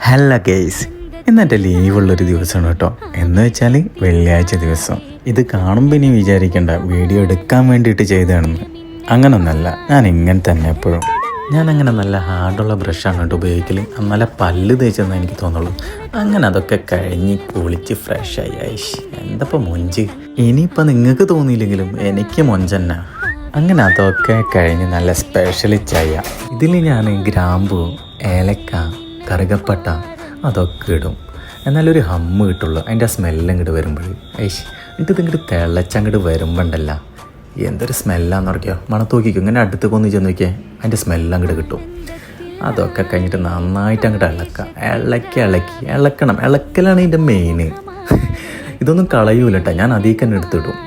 Hello guys, ഇന്നെൻ്റെ ലീവുള്ളൊരു ദിവസമാണ് കേട്ടോ. എന്ന് വെച്ചാൽ വെള്ളിയാഴ്ച ദിവസം. ഇത് കാണുമ്പോൾ ഇനി വിചാരിക്കേണ്ട വീഡിയോ എടുക്കാൻ വേണ്ടിയിട്ട് ചെയ്തതാണെന്ന്. അങ്ങനൊന്നല്ല, ഞാൻ ഇങ്ങനെ തന്നെ എപ്പോഴും. ഞാനങ്ങനെ നല്ല ഹാർഡുള്ള ബ്രഷാണ് കേട്ടോ ഉപയോഗിക്കൽ. നല്ല പല്ല് തേച്ചെന്ന് എനിക്ക് തോന്നുള്ളൂ. അങ്ങനെ അതൊക്കെ കഴിഞ്ഞ് കുളിച്ച് ഫ്രഷായി. എന്തപ്പോൾ മൊഞ്ച്. ഇനിയിപ്പോൾ നിങ്ങൾക്ക് തോന്നിയില്ലെങ്കിലും എനിക്ക് മൊഞ്ചന്നെ. അങ്ങനെ അതൊക്കെ കഴിഞ്ഞ് നല്ല സ്പെഷ്യൽ ചായ. ഇതിൽ ഞാൻ ഗ്രാമ്പൂ, ഏലക്ക, കറുകപ്പട്ട അതൊക്കെ ഇടും. എന്നാലൊരു ഹമ്മ് കിട്ടുള്ളൂ. അതിൻ്റെ സ്മെല്ലും ഇങ്ങോട്ട് വരുമ്പോൾ ഇങ്ങോട്ട് തിളച്ചങ്ങോട്ട് വരുമ്പോണ്ടല്ല എന്തൊരു സ്മെല്ലാന്ന് പറഞ്ഞോ. മണത്തോക്കിക്കും ഇങ്ങനെ അടുത്ത് കൊന്ന് ചെന്ന് നോക്കിയാൽ അതിൻ്റെ സ്മെല്ലും അങ്ങോട്ട് കിട്ടും. അതൊക്കെ കഴിഞ്ഞിട്ട് നന്നായിട്ട് അങ്ങോട്ട് ഇളക്കണം. ഇളക്കലാണ് ഇതിൻ്റെ മെയിൻ. ഇതൊന്നും കളയൂല കേട്ടോ. ഞാൻ അതിൽ തന്നെ എടുത്തിടും.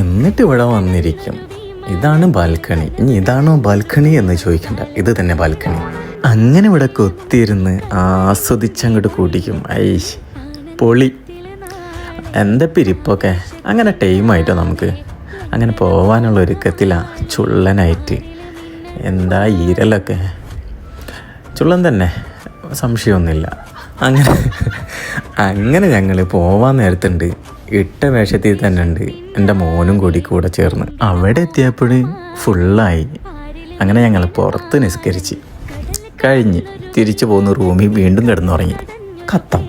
എന്നിട്ട് ഇവിടെ വന്നിരിക്കും. ഇതാണ് ബാൽക്കണി. ഇനി ഇതാണോ ബാൽക്കണി എന്ന് ചോദിക്കണ്ട, ഇത് തന്നെ ബാൽക്കണി. അങ്ങനെ ഇവിടെ കൊത്തിയിരുന്ന് ആസ്വദിച്ചങ്ങോട്ട് കൂട്ടിക്കും. പൊളി. എന്താ പിരിപ്പൊക്കെ. അങ്ങനെ ടൈമായിട്ടോ നമുക്ക്. അങ്ങനെ പോവാനുള്ള ഒരുക്കത്തിലാണ്. ചുള്ളനായിട്ട്. എന്താ ഈരലൊക്കെ ചുള്ളൻ തന്നെ, സംശയമൊന്നുമില്ല. അങ്ങനെ ഞങ്ങൾ പോവാൻ നേരത്തുണ്ട് ഇട്ട വേഷത്തിൽ തന്നെ ഉണ്ട് എൻ്റെ മോനും കൂടെ ചേർന്ന്. അവിടെ എത്തിയപ്പോൾ ഫുള്ളായി. അങ്ങനെ ഞങ്ങൾ പുറത്ത് നിസ്കരിച്ച് കഴിഞ്ഞ് തിരിച്ചു പോകുന്ന റൂമിൽ വീണ്ടും കിടന്നുറങ്ങി. ഖത്തം.